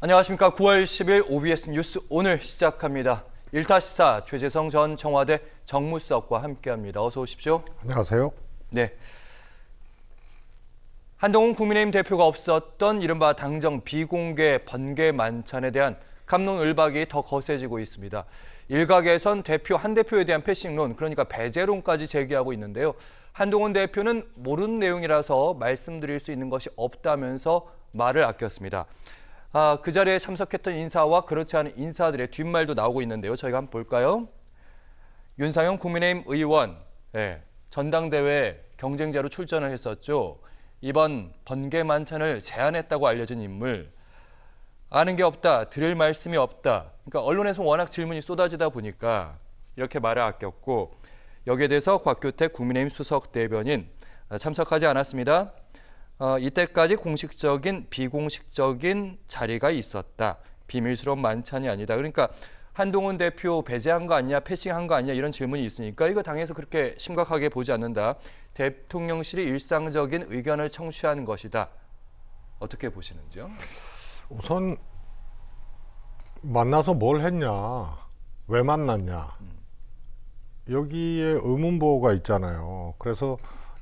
안녕하십니까. 9월 10일 OBS 뉴스 오늘 시작합니다. 일타시사 최재성 전 청와대 정무수석과 함께합니다. 어서 오십시오. 안녕하세요. 네. 한동훈 국민의힘 대표가 없었던 이른바 당정 비공개 번개 만찬에 대한 갑론을박이 더 거세지고 있습니다. 일각에선 한 대표에 대한 패싱론, 그러니까 배제론까지 제기하고 있는데요. 한동훈 대표는 모르는 내용이라서 말씀드릴 수 있는 것이 없다면서 말을 아꼈습니다. 그 자리에 참석했던 인사와 그렇지 않은 인사들의 뒷말도 나오고 있는데요. 저희가 한번 볼까요? 윤상현 국민의힘 의원, 전당대회 경쟁자로 출전을 했었죠. 이번 번개 만찬을 제안했다고 알려진 인물. 아는 게 없다, 드릴 말씀이 없다. 그러니까 언론에서 워낙 질문이 쏟아지다 보니까 이렇게 말을 아꼈고, 여기에 대해서 곽규택 국민의힘 수석 대변인 참석하지 않았습니다. 이때까지 공식적인 비공식적인 자리가 있었다. 비밀스러운 만찬이 아니다. 그러니까 한동훈 대표 배제한 거 아니냐, 패싱한 거 아니냐 이런 질문이 있으니까 이거 당에서 그렇게 심각하게 보지 않는다. 대통령실이 일상적인 의견을 청취한 것이다. 어떻게 보시는지요? 우선 만나서 뭘 했냐, 왜 만났냐, 여기에 의문부호가 있잖아요. 그래서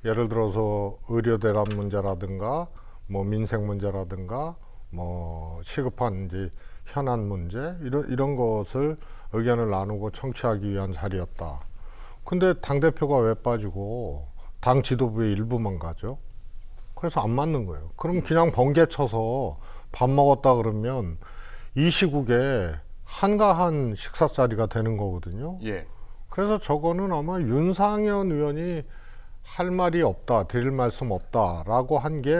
예를 들어서 의료 대란 문제라든가 뭐 민생 문제라든가 뭐 시급한 이제 현안 문제 이런 것을 의견을 나누고 청취하기 위한 자리였다. 근데 당대표가 왜 빠지고 당 지도부의 일부만 가죠? 그래서 안 맞는 거예요. 그럼 그냥 번개 쳐서 밥 먹었다 그러면 이 시국에 한가한 식사 자리가 되는 거거든요. 예. 그래서 저거는 아마 윤상현 의원이 할 말이 없다, 드릴 말씀 없다라고 한 게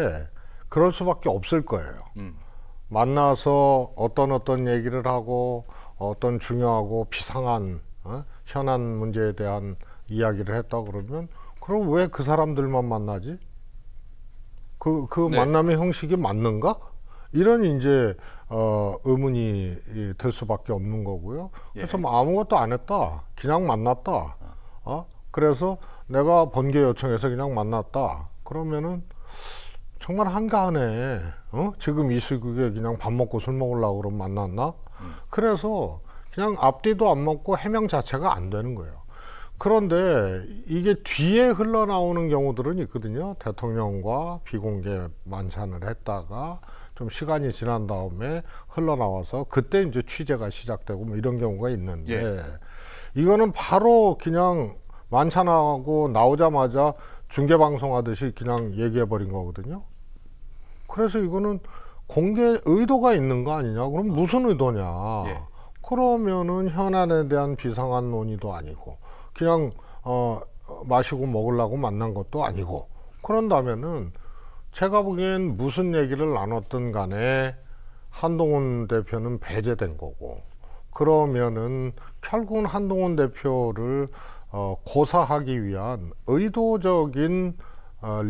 그럴 수밖에 없을 거예요. 만나서 어떤 얘기를 하고 어떤 중요하고 비상한 현안 문제에 대한 이야기를 했다 그러면 그럼 왜 그 사람들만 만나지? 그 네. 만남의 형식이 맞는가? 이런 이제 의문이 들 수밖에 없는 거고요. 그래서 뭐 아무것도 안 했다, 그냥 만났다. 그래서 내가 번개 요청해서 그냥 만났다. 그러면은 정말 한가하네. 지금 이 시국에 그냥 밥 먹고 술 먹으려고 그러면 만났나? 그래서 그냥 앞뒤도 안 먹고 해명 자체가 안 되는 거예요. 그런데 이게 뒤에 흘러나오는 경우들은 있거든요. 대통령과 비공개 만찬을 했다가 좀 시간이 지난 다음에 흘러나와서 그때 이제 취재가 시작되고 뭐 이런 경우가 있는데, 이거는 바로 그냥 만찬하고 나오자마자 중계방송 하듯이 그냥 얘기해버린 거거든요. 그래서 이거는 공개 의도가 있는 거 아니냐? 그럼 무슨 의도냐? 그러면은 현안에 대한 비상한 논의도 아니고 그냥 마시고 먹으려고 만난 것도 아니고, 그런다면은 제가 보기엔 무슨 얘기를 나눴든 간에 한동훈 대표는 배제된 거고, 그러면은 결국은 한동훈 대표를 고사하기 위한 의도적인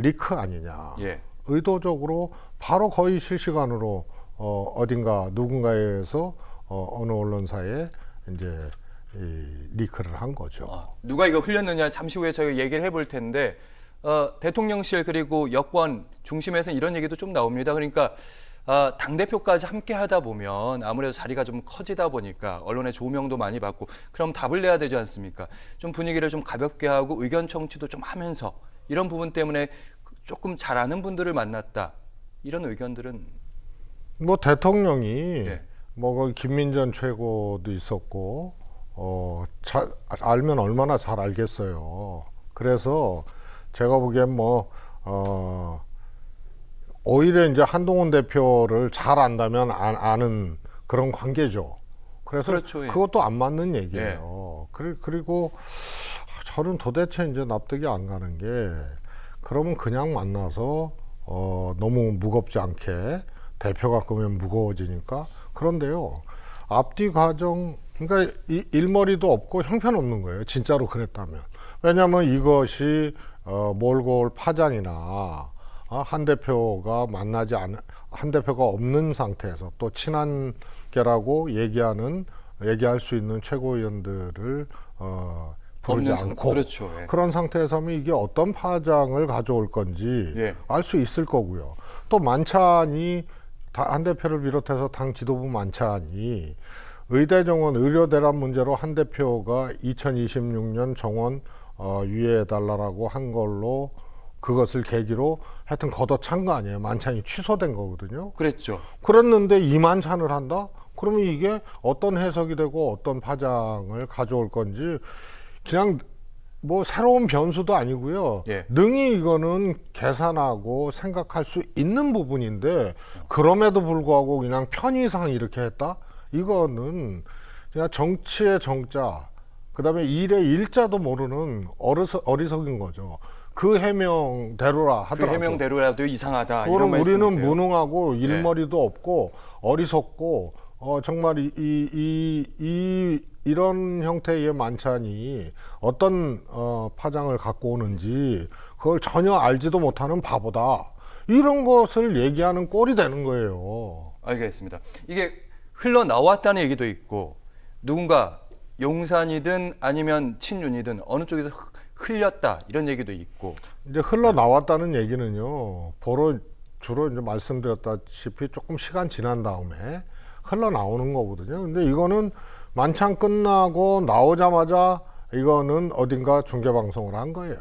리크 아니냐. 의도적으로 바로 거의 실시간으로 어딘가 누군가에 의해서 어느 언론사에 이제 리크를 한 거죠. 누가 이거 흘렸느냐 잠시 후에 저희가 얘기를 해볼 텐데, 대통령실 그리고 여권 중심에서 이런 얘기도 좀 나옵니다. 그러니까 당대표까지 함께 하다 보면 아무래도 자리가 좀 커지다 보니까 언론의 조명도 많이 받고 그럼 답을 내야 되지 않습니까? 좀 분위기를 좀 가볍게 하고 의견 청취도 좀 하면서 이런 부분 때문에 조금 잘 아는 분들을 만났다. 이런 의견들은 뭐 대통령이 뭐 김민전 최고도 있었고 알면 얼마나 잘 알겠어요. 그래서 제가 보기엔 뭐 오히려 이제 한동훈 대표를 잘 안다면 아는 그런 관계죠. 그래서 그렇죠, 그것도 안 맞는 얘기예요. 그리고 저는 도대체 이제 납득이 안 가는 게, 그러면 그냥 만나서 너무 무겁지 않게, 대표가 끄면 무거워지니까. 그런데요, 앞뒤 과정, 그러니까 일머리도 없고 형편없는 거예요. 진짜로 그랬다면. 왜냐하면 이것이 몰고 올 파장이나 한 대표가 한 대표가 없는 상태에서 또 친한계라고 얘기할 수 있는 최고위원들을 부르지 않고, 그렇죠. 그런 상태에서 하면 이게 어떤 파장을 가져올 건지 알 수 있을 거고요. 또 만찬이 한 대표를 비롯해서 당 지도부 만찬이 의대 정원 의료 대란 문제로 한 대표가 2026년 정원 유예해달라고 한 걸로 그것을 계기로 하여튼 걷어찬 거 아니에요. 만찬이 취소된 거거든요. 그랬죠. 그랬는데 이 만찬을 한다? 그러면 이게 어떤 해석이 되고 어떤 파장을 가져올 건지 그냥 뭐 새로운 변수도 아니고요. 예. 능히 이거는 계산하고 생각할 수 있는 부분인데 그럼에도 불구하고 그냥 편의상 이렇게 했다? 이거는 그냥 정치의 정자, 그다음에 일의 일자도 모르는 어리석인 거죠. 그 해명대로라 그 하더라도 해명대로라도 이상하다. 이런 그럼 우리는 말씀이세요? 무능하고 일머리도 없고 어리석고 정말 이런 형태의 만찬이 어떤 파장을 갖고 오는지 그걸 전혀 알지도 못하는 바보다. 이런 것을 얘기하는 꼴이 되는 거예요. 알겠습니다. 이게 흘러나왔다는 얘기도 있고 누군가 용산이든 아니면 친윤이든 어느 쪽에서 흘렸다 이런 얘기도 있고 이제 흘러나왔다는 얘기는요. 주로 이제 말씀드렸다시피 조금 시간 지난 다음에 흘러나오는 거거든요. 근데 이거는 만찬 끝나고 나오자마자 이거는 어딘가 중계방송을 한 거예요.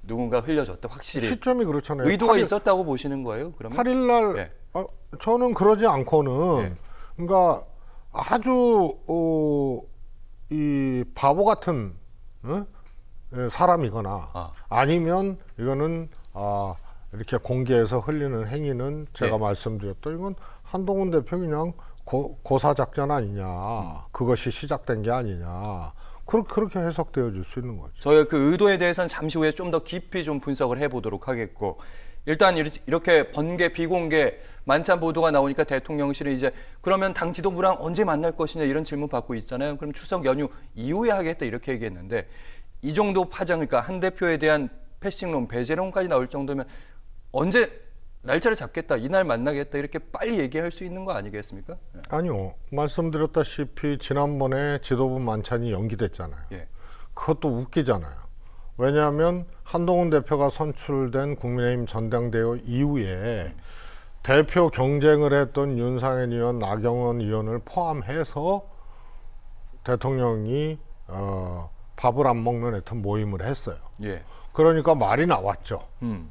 누군가 흘려줬다 확실히. 시점이 그렇잖아요. 의도가 있었다고 보시는 거예요? 그러면? 8일 날 예. 저는 그러지 않고는 예. 그러니까 아주 이 바보 같은 사람이거나 아니면 이거는 이렇게 공개해서 흘리는 행위는 제가 예. 말씀드렸던 이건 한동훈 대표 그냥 고사작전 아니냐. 그것이 시작된 게 아니냐. 그렇게 해석되어질 수 있는 거죠. 저희 그 의도에 대해서는 잠시 후에 좀 더 깊이 좀 분석을 해보도록 하겠고 일단 이렇게 번개 비공개 만찬 보도가 나오니까 대통령실은 이제 그러면 당 지도부랑 언제 만날 것이냐 이런 질문 받고 있잖아요. 그럼 추석 연휴 이후에 하겠다 이렇게 얘기했는데 이 정도 파장 그러니까 한 대표에 대한 패싱론 배제론까지 나올 정도면 언제 날짜를 잡겠다 이날 만나겠다 이렇게 빨리 얘기할 수 있는 거 아니겠습니까? 아니요. 말씀드렸다시피 지난번에 지도부 만찬이 연기됐잖아요. 예. 그것도 웃기잖아요. 왜냐하면 한동훈 대표가 선출된 국민의힘 전당대회 이후에 대표 경쟁을 했던 윤상현 의원, 나경원 의원을 포함해서 대통령이 밥을 안 먹는 하여튼 모임을 했어요. 예. 그러니까 말이 나왔죠.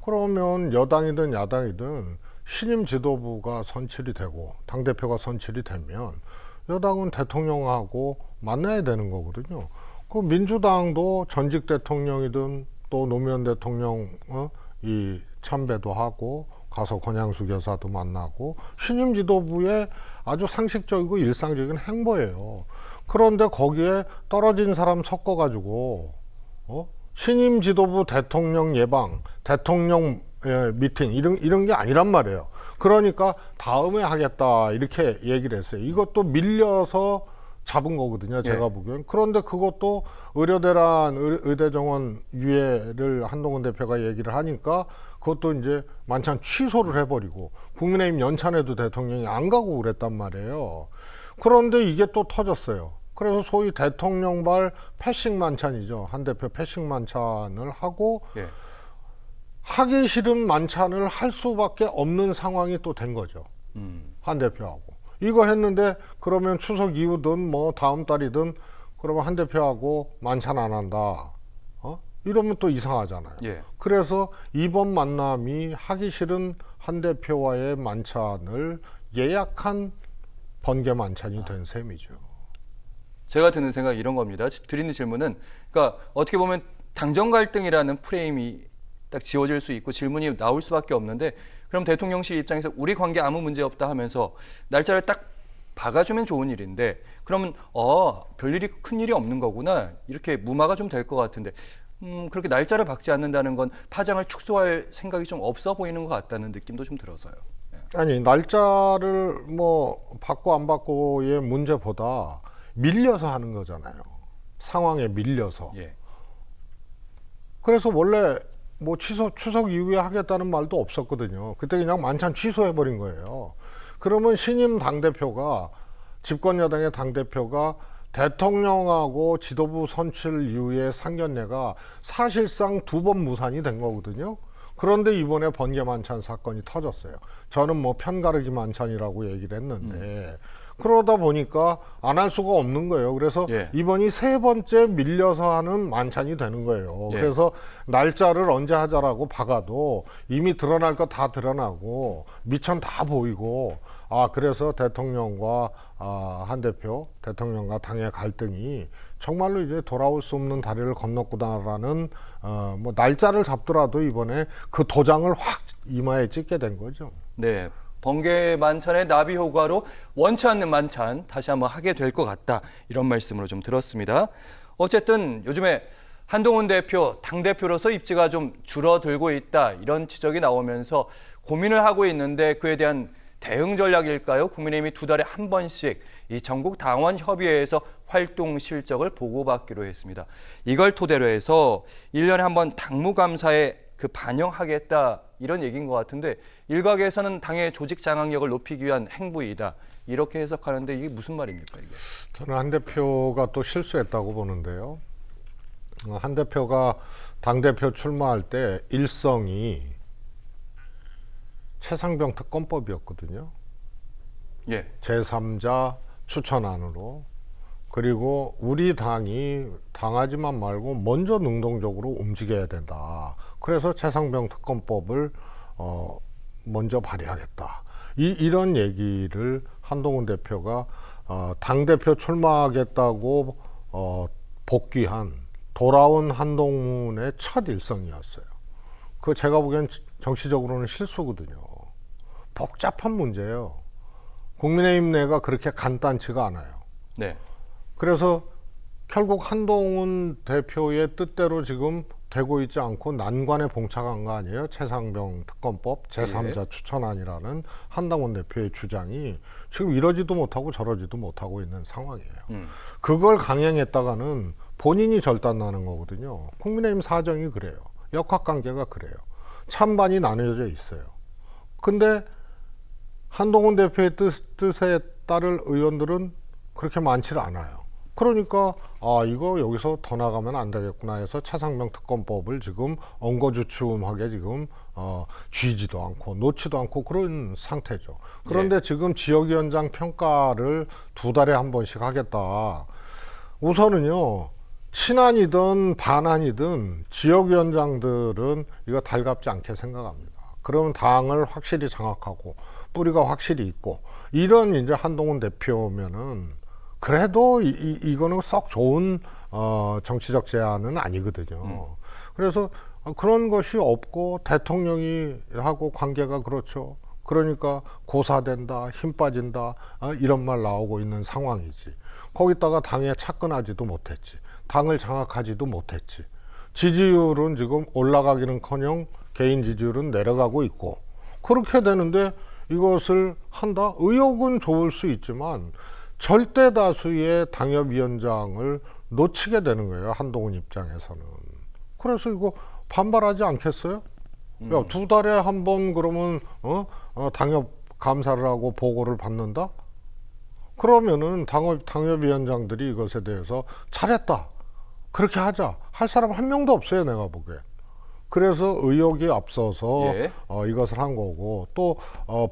그러면 여당이든 야당이든 신임 지도부가 선출이 되고 당대표가 선출이 되면 여당은 대통령하고 만나야 되는 거거든요. 그 민주당도 전직 대통령이든 또 노무현 대통령 이 참배도 하고 가서 권양숙 여사도 만나고 신임 지도부의 아주 상식적이고 일상적인 행보예요. 그런데 거기에 떨어진 사람 섞어가지고 신임 지도부 대통령 예방, 대통령 미팅 이런 게 아니란 말이에요. 그러니까 다음에 하겠다 이렇게 얘기를 했어요. 이것도 밀려서 잡은 거거든요. 제가 보기엔. 그런데 그것도 의료대란 의대 정원 유예를 한동훈 대표가 얘기를 하니까 그것도 이제 만찬 취소를 해버리고 국민의힘 연찬에도 대통령이 안 가고 그랬단 말이에요. 그런데 이게 또 터졌어요. 그래서 소위 대통령발 패싱 만찬이죠. 한 대표 패싱 만찬을 하고 예. 하기 싫은 만찬을 할 수밖에 없는 상황이 또 된 거죠. 한 대표하고. 이거 했는데 그러면 추석 이후든 뭐 다음 달이든 그러면 한 대표하고 만찬 안 한다. 이러면 또 이상하잖아요. 예. 그래서 이번 만남이 하기 싫은 한 대표와의 만찬을 예약한 번개 만찬이 된 셈이죠. 제가 드는 생각이 이런 겁니다. 드리는 질문은 그러니까 어떻게 보면 당정 갈등이라는 프레임이 딱 지어질 수 있고 질문이 나올 수밖에 없는데 그럼 대통령실 입장에서 우리 관계 아무 문제 없다 하면서 날짜를 딱 박아주면 좋은 일인데 그러면 별일이 큰일이 없는 거구나 이렇게 무마가 좀 될 것 같은데 그렇게 날짜를 박지 않는다는 건 파장을 축소할 생각이 좀 없어 보이는 것 같다는 느낌도 좀 들어서요. 아니 날짜를 뭐 받고 안 받고의 문제보다 밀려서 하는 거잖아요. 상황에 밀려서. 예. 그래서 원래 뭐 추석 이후에 하겠다는 말도 없었거든요. 그때 그냥 만찬 취소해버린 거예요. 그러면 신임 당대표가 집권 여당의 당대표가 대통령하고 지도부 선출 이후의 상견례가 사실상 2번 무산이 된 거거든요. 그런데 이번에 번개 만찬 사건이 터졌어요. 저는 뭐 편가르기 만찬이라고 얘기를 했는데 그러다 보니까 안 할 수가 없는 거예요. 그래서 예. 이번이 세 번째 밀려서 하는 만찬이 되는 거예요. 예. 그래서 날짜를 언제 하자라고 박아도 이미 드러날 거 다 드러나고 미천 다 보이고 그래서 대통령과 한 대표, 대통령과 당의 갈등이 정말로 이제 돌아올 수 없는 다리를 건넜구나라는 뭐 날짜를 잡더라도 이번에 그 도장을 확 이마에 찍게 된 거죠. 네. 번개 만찬의 나비 효과로 원치 않는 만찬 다시 한번 하게 될 것 같다. 이런 말씀으로 좀 들었습니다. 어쨌든 요즘에 한동훈 대표, 당대표로서 입지가 좀 줄어들고 있다. 이런 지적이 나오면서 고민을 하고 있는데 그에 대한 대응 전략일까요? 국민의힘이 2달에 한 번씩 이 전국 당원 협의회에서 활동 실적을 보고받기로 했습니다. 이걸 토대로 해서 1년에 한 번 당무감사에 반영하겠다 이런 얘기인 것 같은데 일각에서는 당의 조직 장악력을 높이기 위한 행보이다 이렇게 해석하는데 이게 무슨 말입니까 이게? 저는 한 대표가 또 실수했다고 보는데요. 한 대표가 당대표 출마할 때 일성이 최상병 특검법이었거든요. 예. 제3자 추천안으로. 그리고 우리 당이 당하지만 말고 먼저 능동적으로 움직여야 된다. 그래서 최상병 특검법을 먼저 발의하겠다. 이런 얘기를 한동훈 대표가 당대표 출마하겠다고 복귀한 돌아온 한동훈의 첫 일성이었어요. 그 제가 보기엔 정치적으로는 실수거든요. 복잡한 문제예요. 국민의힘 내가 그렇게 간단치가 않아요. 네. 그래서 결국 한동훈 대표의 뜻대로 지금 되고 있지 않고 난관에 봉착한 거 아니에요? 최상병 특검법 제3자 추천안이라는 한동훈 대표의 주장이 지금 이러지도 못하고 저러지도 못하고 있는 상황이에요. 그걸 강행했다가는 본인이 절단나는 거거든요. 국민의힘 사정이 그래요. 역학관계가 그래요. 찬반이 나뉘어져 있어요. 근데 한동훈 대표의 뜻에 따를 의원들은 그렇게 많지를 않아요. 그러니까 이거 여기서 더 나가면 안 되겠구나 해서 최상병 특검법을 지금 엉거주춤하게 지금 쥐지도 않고 놓지도 않고 그런 상태죠. 그런데 예. 지금 지역위원장 평가를 2달에 한 번씩 하겠다. 우선은요. 친안이든 반안이든 지역위원장들은 이거 달갑지 않게 생각합니다. 그러면 당을 확실히 장악하고 뿌리가 확실히 있고 이런 이제 한동훈 대표면은 그래도 이거는 썩 좋은 정치적 제안은 아니거든요. 그래서 그런 것이 없고 대통령이 하고 관계가 그렇죠. 그러니까 고사된다, 힘 빠진다 이런 말 나오고 있는 상황이지. 거기다가 당에 착근하지도 못했지. 당을 장악하지도 못했지. 지지율은 지금 올라가기는커녕 개인 지지율은 내려가고 있고 그렇게 되는데 이것을 한다? 의욕은 좋을 수 있지만 절대 다수의 당협위원장을 놓치게 되는 거예요. 한동훈 입장에서는. 그래서 이거 반발하지 않겠어요? 야, 2달에 한 번 그러면 당협 감사를 하고 보고를 받는다? 그러면은 당협위원장들이 이것에 대해서 잘했다. 그렇게 하자. 할 사람 한 명도 없어요. 내가 보기에. 그래서 의욕이 앞서서 예. 이것을 한 거고 또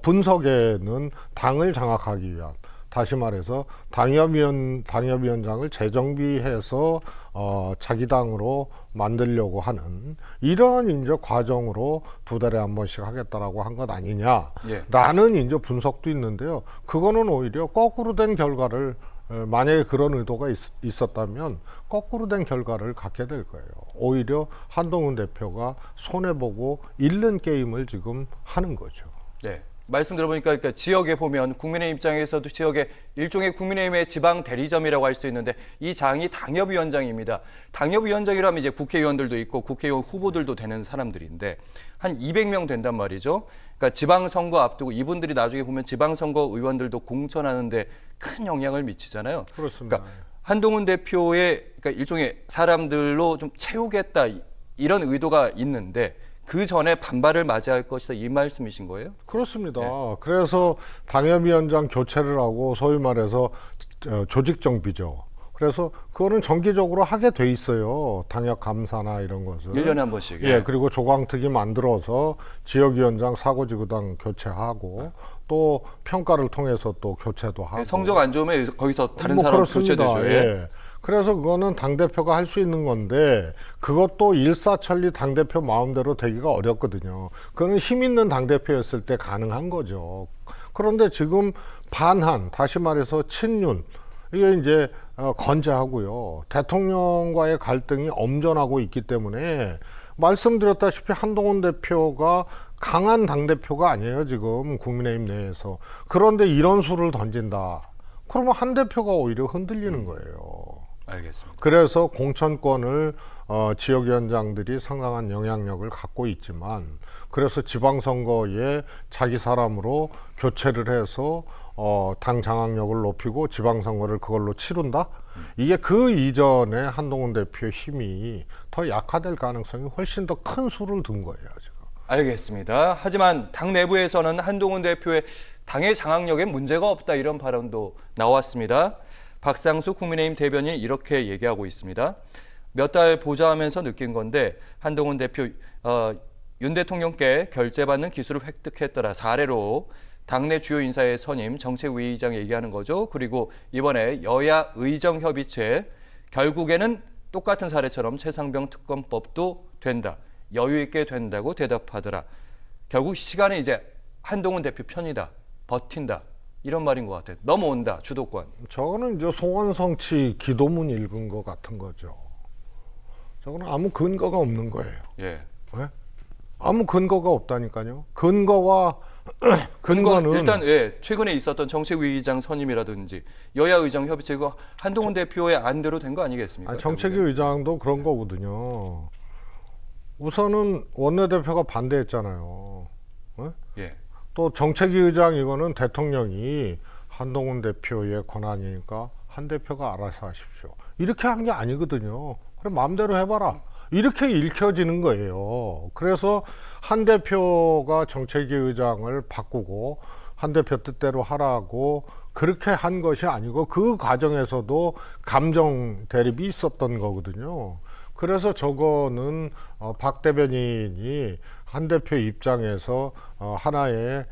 분석에는 당을 장악하기 위한 다시 말해서 당협위원장을 재정비해서 자기 당으로 만들려고 하는 이런 이제 과정으로 2달에 한 번씩 하겠다라고 한 것 아니냐. 예. 라는 이제 분석도 있는데요. 그거는 오히려 거꾸로 된 결과를 만약에 그런 의도가 있었다면 거꾸로 된 결과를 갖게 될 거예요. 오히려 한동훈 대표가 손해보고 잃는 게임을 지금 하는 거죠. 네. 말씀 들어보니까 그러니까 지역에 보면 국민의힘 입장에서도 지역에 일종의 국민의힘의 지방 대리점이라고 할 수 있는데 이 장이 당협위원장입니다. 당협위원장이라면 이제 국회의원들도 있고 국회의원 후보들도 되는 사람들인데 한 200명 된단 말이죠. 그러니까 지방선거 앞두고 이분들이 나중에 보면 지방선거 의원들도 공천하는데 큰 영향을 미치잖아요. 그렇습니다. 그러니까 한동훈 대표의 그러니까 일종의 사람들로 좀 채우겠다 이런 의도가 있는데 그 전에 반발을 맞이할 것이다 이 말씀이신 거예요? 그렇습니다. 그래서 당협위원장 교체를 하고 소위 말해서 조직 정비죠. 그래서 그거는 정기적으로 하게 돼 있어요. 당협 감사나 이런 것을. 1년에 한 번씩. 예, 그리고 조강특위 만들어서 지역위원장 사고지구당 교체하고 또 평가를 통해서 또 교체도 하고. 성적 안 좋으면 거기서 다른 뭐 사람 그렇습니다. 교체되죠. 예. 예. 그래서 그거는 당대표가 할 수 있는 건데 그것도 일사천리 당대표 마음대로 되기가 어렵거든요. 그거는 힘 있는 당대표였을 때 가능한 거죠. 그런데 지금 반한, 다시 말해서 친윤, 이게 이제 건재하고요. 대통령과의 갈등이 엄전하고 있기 때문에 말씀드렸다시피 한동훈 대표가 강한 당대표가 아니에요. 지금 국민의힘 내에서. 그런데 이런 수를 던진다. 그러면 한 대표가 오히려 흔들리는 거예요. 알겠습니다. 그래서 공천권을 지역위원장들이 상당한 영향력을 갖고 있지만 그래서 지방선거에 자기 사람으로 교체를 해서 당 장악력을 높이고 지방선거를 그걸로 치른다? 이게 그 이전에 한동훈 대표의 힘이 더 약화될 가능성이 훨씬 더 큰 수를 둔 거예요. 지금. 알겠습니다. 하지만 당 내부에서는 한동훈 대표의 당의 장악력에 문제가 없다 이런 발언도 나왔습니다. 박상수 국민의힘 대변인이 이렇게 얘기하고 있습니다. 몇 달 보좌하면서 느낀 건데 한동훈 대표 윤 대통령께 결재받는 기술을 획득했더라. 사례로 당내 주요 인사의 선임, 정책위의장 얘기하는 거죠. 그리고 이번에 여야 의정협의체 결국에는 똑같은 사례처럼 최상병 특검법도 된다. 여유 있게 된다고 대답하더라. 결국 시간은 이제 한동훈 대표 편이다. 버틴다. 이런 말인 것 같아요. 넘어온다. 주도권. 저거는 이제 송원성치 기도문 읽은 것 같은 거죠. 저거는 아무 근거가 없는 거예요. 예. 네? 아무 근거가 없다니까요. 근거는 일단 최근에 있었던 정책위의장 선임이라든지 여야 의정 협의체 이거 한동훈 대표의 안대로 된 거 아니겠습니까? 정책위 의장도 그런 거거든요. 우선은 원내대표가 반대했잖아요. 네? 예. 또 정책위 의장 이거는 대통령이 한동훈 대표의 권한이니까 한 대표가 알아서 하십시오. 이렇게 한 게 아니거든요. 그래 마음대로 해봐라. 이렇게 읽혀지는 거예요. 그래서 한 대표가 정책위 의장을 바꾸고 한 대표 뜻대로 하라고 그렇게 한 것이 아니고 그 과정에서도 감정 대립이 있었던 거거든요. 그래서 저거는 박 대변인이 한 대표 입장에서 하나의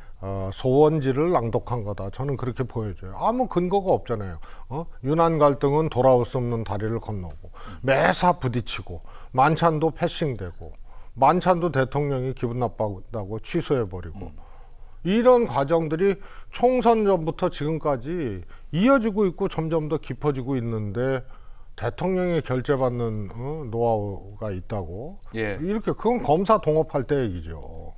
소원지를 낭독한 거다. 저는 그렇게 보여져요. 아무 근거가 없잖아요. 유난 갈등은 돌아올 수 없는 다리를 건너고 매사 부딪히고 만찬도 패싱되고 만찬도 대통령이 기분 나쁘다고 취소해버리고 이런 과정들이 총선 전부터 지금까지 이어지고 있고 점점 더 깊어지고 있는데 대통령이 결재받는 노하우가 있다고 이렇게 그건 검사 동업할 때 얘기죠.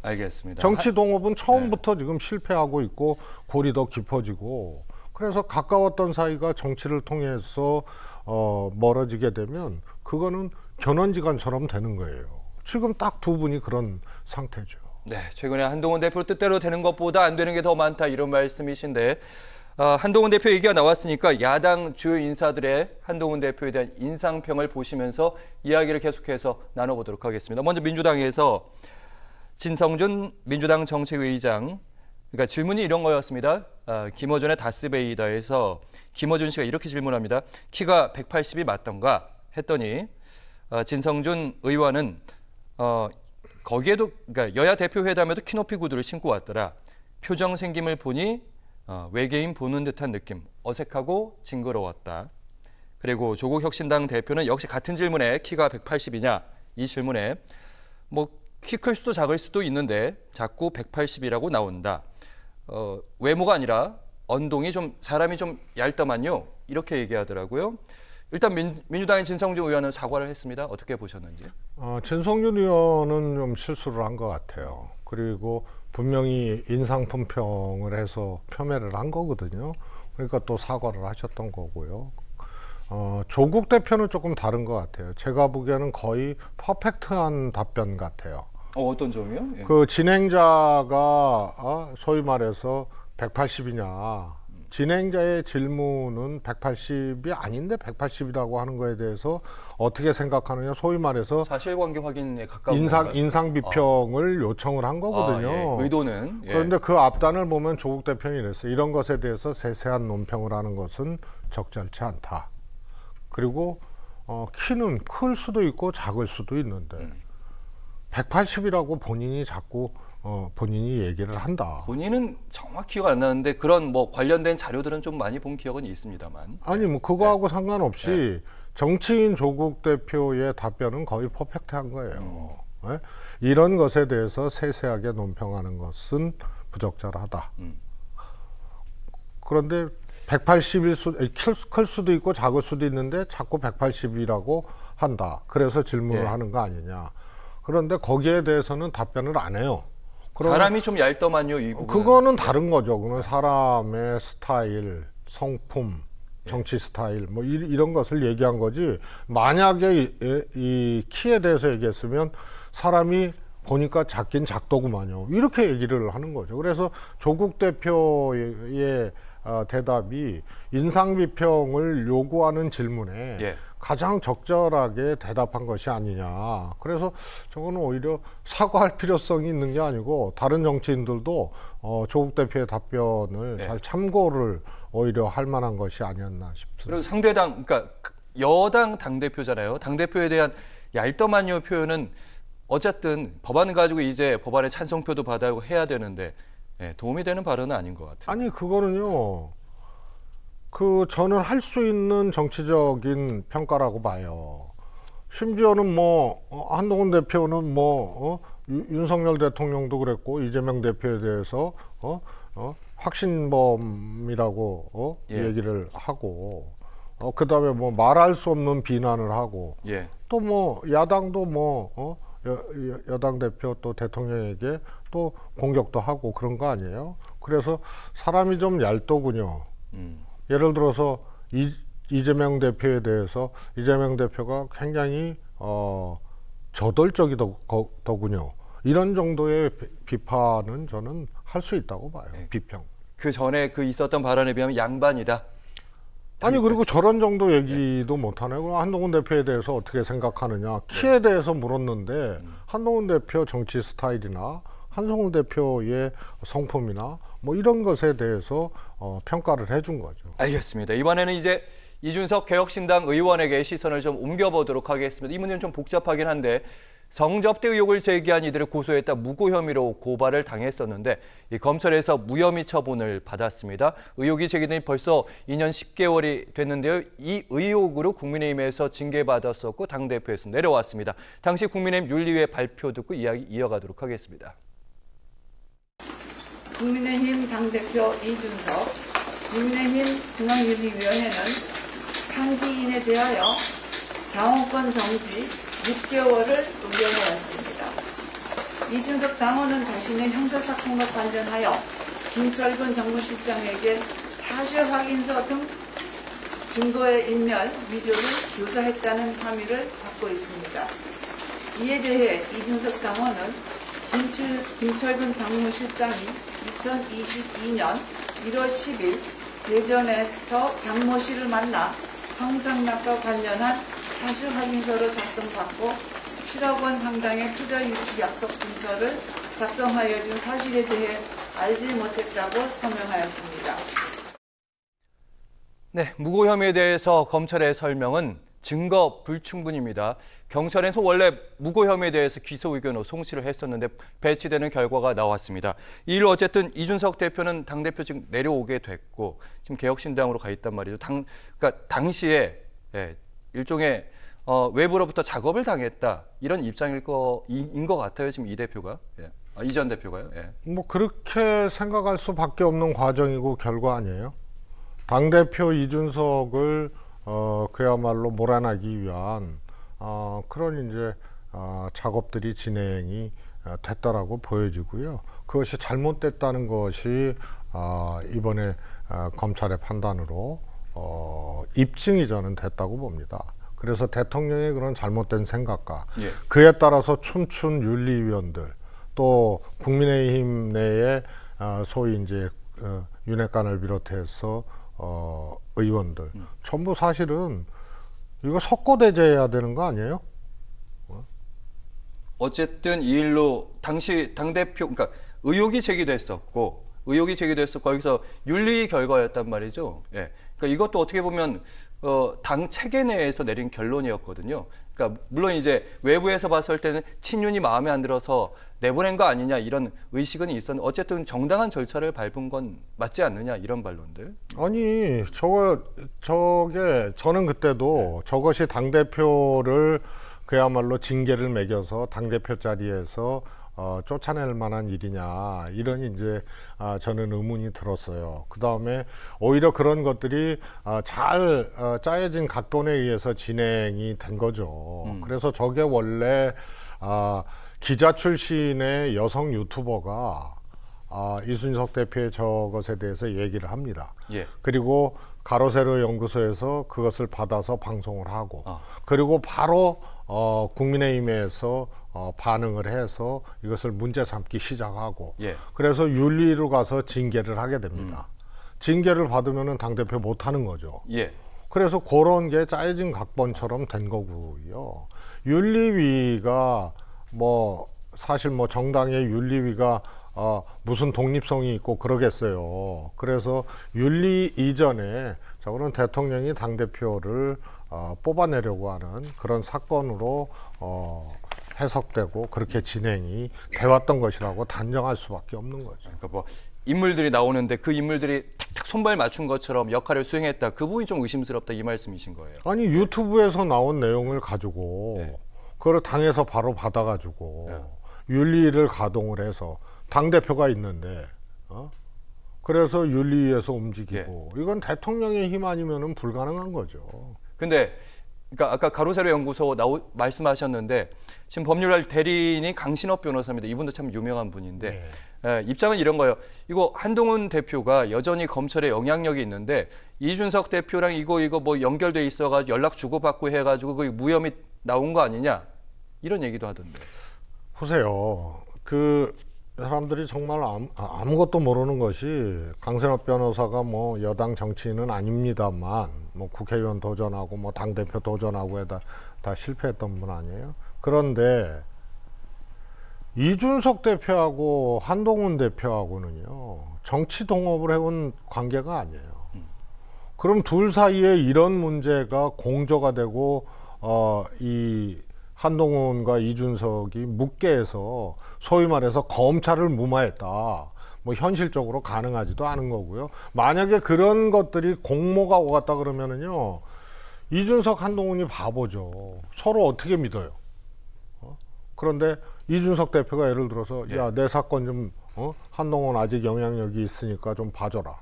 알겠습니다. 정치 동업은 처음부터 지금 실패하고 있고 골이 더 깊어지고 그래서 가까웠던 사이가 정치를 통해서 멀어지게 되면 그거는 견원지간처럼 되는 거예요. 지금 딱 두 분이 그런 상태죠. 네, 최근에 한동훈 대표 뜻대로 되는 것보다 안 되는 게 더 많다 이런 말씀이신데 한동훈 대표 얘기가 나왔으니까 야당 주요 인사들의 한동훈 대표에 대한 인상평을 보시면서 이야기를 계속해서 나눠보도록 하겠습니다. 먼저 민주당에서 진성준 민주당 정책위의장, 그러니까 질문이 이런 거였습니다. 김어준의 다스베이다에서 김어준 씨가 이렇게 질문합니다. 키가 180이 맞던가 했더니 진성준 의원은 거기에도 그러니까 여야 대표 회담에도 키높이 구두를 신고 왔더라. 표정 생김을 보니 외계인 보는 듯한 느낌, 어색하고 징그러웠다. 그리고 조국 혁신당 대표는 역시 같은 질문에 키가 180이냐 이 질문에 키 클 수도 작을 수도 있는데 자꾸 180이라고 나온다. 외모가 아니라 언동이 좀 사람이 좀 얇다만요. 이렇게 얘기하더라고요. 일단 민주당의 진성준 의원은 사과를 했습니다. 어떻게 보셨는지? 진성준 의원은 좀 실수를 한 것 같아요. 그리고 분명히 인상 품평을 해서 폄훼를 한 거거든요. 그러니까 또 사과를 하셨던 거고요. 조국 대표는 조금 다른 것 같아요. 제가 보기에는 거의 퍼펙트한 답변 같아요. 어떤 점이요? 예. 그 진행자가 소위 말해서 180이냐. 진행자의 질문은 180이 아닌데 180이라고 하는 거에 대해서 어떻게 생각하느냐. 소위 말해서 사실관계 확인에 가까운 인상 비평을 요청을 한 거거든요. 의도는. 그런데 그 앞단을 보면 조국 대표는 이랬어요. 이런 것에 대해서 세세한 논평을 하는 것은 적절치 않다. 그리고 키는 클 수도 있고 작을 수도 있는데 180이라고 본인이 자꾸 본인이 얘기를 한다. 본인은 정확히 기억 안 나는데 그런 뭐 관련된 자료들은 좀 많이 본 기억은 있습니다만. 아니 뭐 그거하고 상관없이 정치인 조국 대표의 답변은 거의 퍼펙트한 거예요. 예? 이런 것에 대해서 세세하게 논평하는 것은 부적절하다. 그런데 180일 클 수도 있고 작을 수도 있는데 자꾸 180이라고 한다. 그래서 질문을 하는 거 아니냐. 그런데 거기에 대해서는 답변을 안 해요. 사람이 좀 얇더만요, 이 부분. 그거는 다른 거죠. 그건 사람의 스타일, 성품, 정치 스타일 뭐 이런 것을 얘기한 거지. 만약에 이 키에 대해서 얘기했으면 사람이 보니까 작긴 작더구만요. 이렇게 얘기를 하는 거죠. 그래서 조국 대표의 대답이 인상 비평을 요구하는 질문에 가장 적절하게 대답한 것이 아니냐. 그래서 저거는 오히려 사과할 필요성이 있는 게 아니고 다른 정치인들도 조국 대표의 답변을 잘 참고를 오히려 할 만한 것이 아니었나 싶습니다. 그리고 상대당, 그러니까 여당 당대표잖아요. 당대표에 대한 얄떠만요 표현은 어쨌든 법안을 가지고 이제 법안의 찬성표도 받아야 해야 되는데 도움이 되는 발언은 아닌 것 같아요. 아니 그거는요. 저는 할 수 있는 정치적인 평가라고 봐요. 심지어는 뭐 한동훈 대표는 윤석열 대통령도 그랬고 이재명 대표에 대해서 확신범이라고 얘기를 하고 그다음에 뭐 말할 수 없는 비난을 하고 또 뭐 야당도 여당 대표 또 대통령에게 또 공격도 하고 그런 거 아니에요? 그래서 사람이 좀 얇더군요. 예를 들어서 이재명 대표에 대해서 이재명 대표가 굉장히 저돌적이더군요. 이런 정도의 비판은 저는 할 수 있다고 봐요. 비평. 그 전에 있었던 발언에 비하면 양반이다. 아니 그리고 저런 정도 얘기도 못하네요. 한동훈 대표에 대해서 어떻게 생각하느냐. 키에 대해서 물었는데 한동훈 대표 정치 스타일이나 한동훈 대표의 성품이나 뭐 이런 것에 대해서 평가를 해준 거죠. 알겠습니다. 이번에는 이제 이준석 개혁신당 의원에게 시선을 좀 옮겨보도록 하겠습니다. 이 문제는 좀 복잡하긴 한데 성접대 의혹을 제기한 이들을 고소했다 무고 혐의로 고발을 당했었는데 이 검찰에서 무혐의 처분을 받았습니다. 의혹이 제기된 벌써 2년 10개월이 됐는데요. 이 의혹으로 국민의힘에서 징계받았었고 당대표에서 내려왔습니다. 당시 국민의힘 윤리위의 발표 듣고 이야기 이어가도록 하겠습니다. 국민의힘 당대표 이준석, 국민의힘 중앙윤리위원회는 상기인에 대하여 당원권 정지 6개월을 의견해왔습니다. 이준석 당원은 자신의 형사사건과 관련하여 김철근 정무실장에게 사실 확인서 등 증거의 인멸, 위조를 교사했다는 혐의를 받고 있습니다. 이에 대해 이준석 당원은 김철근 당무실장이 2022년 1월 10일 대전에서 장모 씨를 만나 성상납과 관련한 사실 확인서를 작성받고 7억 원 상당의 투자 유치 약속 문서를 작성하여 준 사실에 대해 알지 못했다고 서명하였습니다. 네, 무고 혐의에 대해서 검찰의 설명은 증거 불충분입니다. 경찰에서 원래 무고 혐의에 대해서 기소 의견으로 송치를 했었는데 배치되는 결과가 나왔습니다. 이 일로 어쨌든 이준석 대표는 당대표 지금 내려오게 됐고 지금 개혁신당으로 가 있단 말이죠. 그러니까 당시에 일종의 외부로부터 작업을 당했다 이런 입장인 것 같아요. 지금 이 대표가 이 전 대표가요. 뭐 그렇게 생각할 수밖에 없는 과정이고 결과 아니에요. 당 대표 이준석을 그야말로 몰아내기 위한 그런 이제 작업들이 진행이 됐다라고 보여지고요. 그것이 잘못됐다는 것이 이번에 검찰의 판단으로 입증이 저는 됐다고 봅니다. 그래서 대통령의 그런 잘못된 생각과 그에 따라서 춤춘 윤리위원들 또 국민의힘 내에 소위 이제 윤핵관을 비롯해서 의원들 전부 사실은 이거 석고대죄해야 되는 거 아니에요? 어쨌든 이 일로 당시 당대표 그러니까 의혹이 제기됐었고 의혹이 제기됐었고 거기서 윤리 결과였단 말이죠. 예. 그러니까 이것도 어떻게 보면 당 체계 내에서 내린 결론이었거든요. 그러니까 물론 이제 외부에서 봤을 때는 친윤이 마음에 안 들어서 내보낸 거 아니냐 이런 의식은 있었는데 어쨌든 정당한 절차를 밟은 건 맞지 않느냐 이런 반론들. 아니 저게 저는 그때도 저것이 당 대표를 그야말로 징계를 매겨서 당 대표 자리에서 쫓아낼 만한 일이냐 이런 이제 저는 의문이 들었어요. 그 다음에 오히려 그런 것들이 잘 짜여진 각본에 의해서 진행이 된 거죠. 그래서 저게 원래 기자 출신의 여성 유튜버가 이준석 대표의 저것에 대해서 얘기를 합니다. 예. 그리고 가로세로 연구소에서 그것을 받아서 방송을 하고 그리고 바로 국민의힘에서 반응을 해서 이것을 문제 삼기 시작하고 예. 그래서 윤리로 가서 징계를 하게 됩니다. 징계를 받으면 당대표 못하는 거죠. 예. 그래서 그런 게 짜여진 각본처럼 된 거고요. 윤리위가 뭐 사실 뭐 정당의 윤리위가 무슨 독립성이 있고 그러겠어요. 그래서 윤리 이전에 저거는 대통령이 당대표를 뽑아내려고 하는 그런 사건으로 해석되고 그렇게 진행이 돼왔던 것이라고 단정할 수밖에 없는 거죠. 그러니까 뭐 인물들이 나오는데 그 인물들이 탁탁 손발 맞춘 것처럼 역할을 수행했다. 그 부분이 좀 의심스럽다 이 말씀이신 거예요. 아니 유튜브에서 나온 내용을 가지고 네. 그걸 당에서 바로 받아가지고 윤리를 가동을 해서 당 대표가 있는데 그래서 윤리위에서 움직이고 이건 대통령의 힘 아니면은 불가능한 거죠. 근데 그러니까 아까 가로세로 연구소 말씀하셨는데 지금 법률 대리인이 강신업 변호사입니다. 이분도 참 유명한 분인데 입장은 이런 거예요. 이거 한동훈 대표가 여전히 검찰에 영향력이 있는데 이준석 대표랑 이거 뭐 연결돼 있어가지고 연락 주고받고 해가지고 그 무혐의 나온 거 아니냐 이런 얘기도 하던데. 보세요. 그 사람들이 정말 아무것도 모르는 것이 강신업 변호사가 뭐 여당 정치인은 아닙니다만 뭐 국회의원 도전하고 뭐 당대표 도전하고 해다 다 실패했던 분 아니에요? 그런데 이준석 대표하고 한동훈 대표하고는요 정치 동업을 해온 관계가 아니에요. 그럼 둘 사이에 이런 문제가 공조가 되고 이 한동훈과 이준석이 묻게 해서 소위 말해서 검찰을 무마했다. 뭐 현실적으로 가능하지도 않은 거고요. 만약에 그런 것들이 공모가 오갔다 그러면은요, 이준석 한동훈이 바보죠. 서로 어떻게 믿어요? 그런데 이준석 대표가 예를 들어서 야, 내 사건 좀 한동훈 아직 영향력이 있으니까 좀 봐줘라.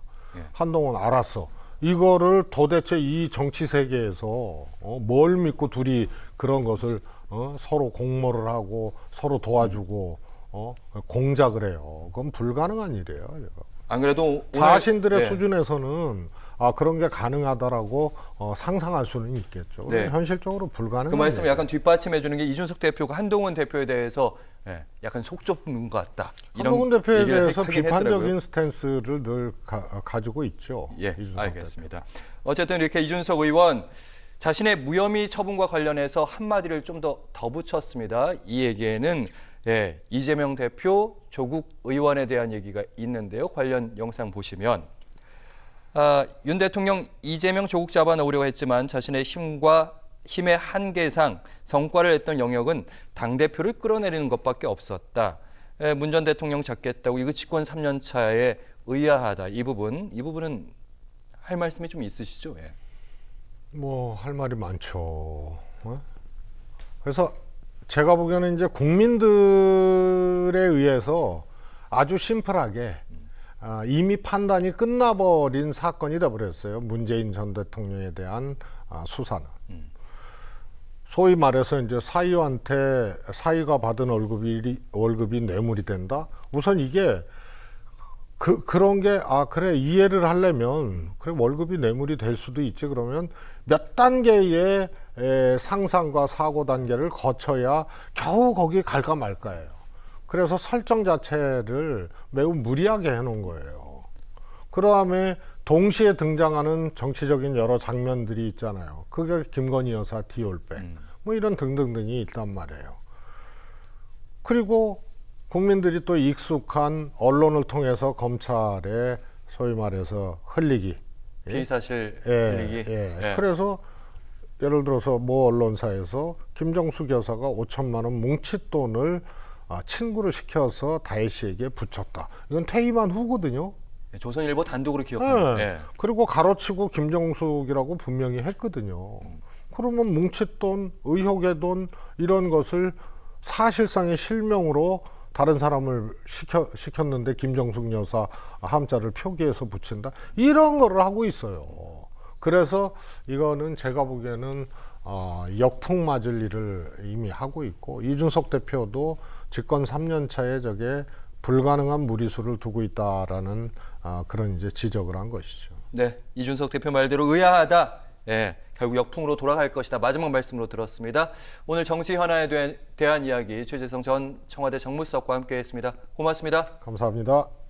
한동훈 알았어. 이거를 도대체 이 정치 세계에서 뭘 믿고 둘이 그런 것을 서로 공모를 하고 서로 도와주고 공작을 해요. 그건 불가능한 일이에요. 안 그래도 오늘, 자신들의 수준에서는 그런 게 가능하다라고 상상할 수는 있겠죠. 네. 현실적으로 불가능한 그 말씀을 일이에요. 약간 뒷받침해 주는 게 이준석 대표가 한동훈 대표에 대해서 약간 속 좁은 것 같다. 이런 한동훈 대표에 얘기를 대해서 하긴 비판적인 했더라고요. 스탠스를 늘 가지고 있죠. 예, 이준석 알겠습니다. 어쨌든 이렇게 이준석 의원 자신의 무혐의 처분과 관련해서 한마디를 좀 더 덧붙였습니다. 이 얘기에는 이재명 대표, 조국 의원에 대한 얘기가 있는데요. 관련 영상 보시면 윤 대통령 이재명 조국 잡아놓으려고 했지만 자신의 힘의 한계상 성과를 냈던 영역은 당대표를 끌어내리는 것밖에 없었다. 문 전 대통령 잡겠다고 이거 집권 3년 차에 의아하다. 이 부분은 할 말씀이 좀 있으시죠? 예. 뭐 할 말이 많죠. 그래서 제가 보기에는 이제 국민들에 의해서 아주 심플하게 이미 판단이 끝나버린 사건이 돼버렸어요. 문재인 전 대통령에 대한 수사는. 소위 말해서 이제 사위가 받은 월급이 뇌물이 된다. 우선 이게 그런 게 그래 이해를 하려면 그래 월급이 뇌물이 될 수도 있지. 그러면 몇 단계의 상상과 사고 단계를 거쳐야 겨우 거기 갈까 말까예요. 그래서 설정 자체를 매우 무리하게 해놓은 거예요. 그 다음에 동시에 등장하는 정치적인 여러 장면들이 있잖아요. 그게 김건희 여사 디올백 뭐 이런 등등등이 있단 말이에요. 그리고 국민들이 또 익숙한 언론을 통해서 검찰에 소위 말해서 흘리기. 피의사실 예, 흘리기. 예. 예. 그래서 예를 들어서 모 언론사에서 김정숙 여사가 5천만 원 뭉칫돈을 친구를 시켜서 다혜 씨에게 붙였다. 이건 퇴임한 후거든요. 조선일보 단독으로 기억합니다. 네. 예. 그리고 가로치고 김정숙이라고 분명히 했거든요. 그러면 뭉칫돈, 의혹의 돈 이런 것을 사실상의 실명으로 다른 사람을 시켰는데 김정숙 여사 함자를 표기해서 붙인다. 이런 거를 하고 있어요. 그래서 이거는 제가 보기에는 역풍 맞을 일을 이미 하고 있고 이준석 대표도 집권 3년 차에 저게 불가능한 무리수를 두고 있다라는 그런 이제 지적을 한 것이죠. 네, 이준석 대표 말대로 의아하다. 예, 결국 역풍으로 돌아갈 것이다. 마지막 말씀으로 들었습니다. 오늘 정치 현안에 대한 이야기 최재성 전 청와대 정무수석과 함께했습니다. 고맙습니다. 감사합니다.